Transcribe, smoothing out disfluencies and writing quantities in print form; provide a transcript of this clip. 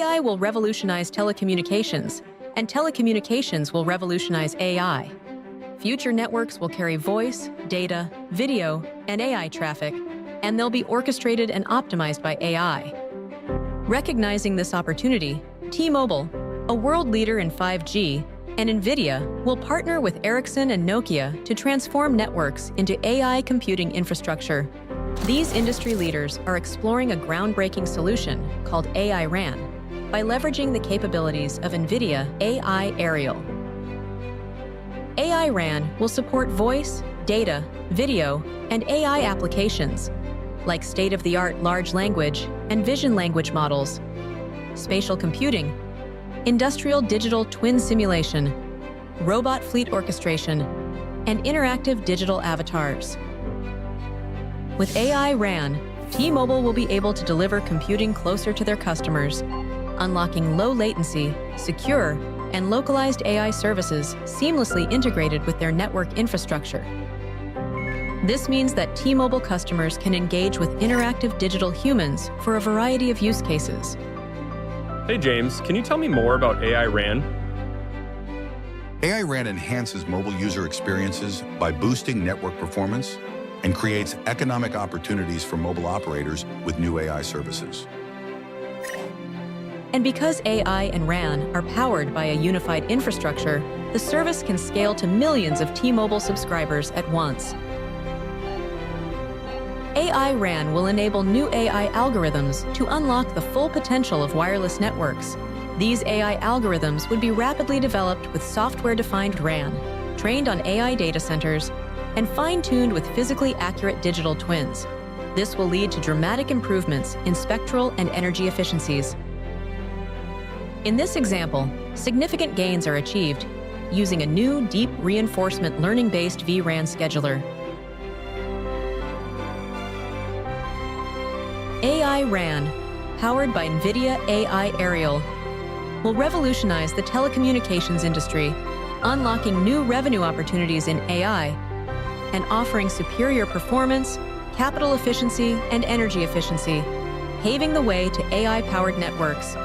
AI will revolutionize telecommunications, and telecommunications will revolutionize AI. Future networks will carry voice, data, video, and AI traffic, and they'll be orchestrated and optimized by AI. Recognizing this opportunity, T-Mobile, a world leader in 5G, and NVIDIA will partner with Ericsson and Nokia to transform networks into AI computing infrastructure. These industry leaders are exploring a groundbreaking solution called AI-RAN by leveraging the capabilities of NVIDIA AI-RANel. AI-RAN will support voice, data, video, and AI applications, like state-of-the-art large language and vision language models, spatial computing, industrial digital twin simulation, robot fleet orchestration, and interactive digital avatars. With AI-RAN, T-Mobile will be able to deliver computing closer to their customers, unlocking low latency, secure, and localized AI services seamlessly integrated with their network infrastructure. This means that T-Mobile customers can engage with interactive digital humans for a variety of use cases. Hey James, can you tell me more about AI-RAN? AI-RAN enhances mobile user experiences by boosting network performance and creates economic opportunities for mobile operators with new AI services. And because AI and RAN are powered by a unified infrastructure, the service can scale to millions of T-Mobile subscribers at once. AI-RAN will enable new AI algorithms to unlock the full potential of wireless networks. These AI algorithms would be rapidly developed with software-defined RAN, trained on AI data centers, and fine-tuned with physically accurate digital twins. This will lead to dramatic improvements in spectral and energy efficiencies. In this example, significant gains are achieved using a new deep reinforcement learning-based vRAN scheduler. AI-RAN, powered by NVIDIA AI-RANel, will revolutionize the telecommunications industry, unlocking new revenue opportunities in AI and offering superior performance, capital efficiency, and energy efficiency, paving the way to AI-powered networks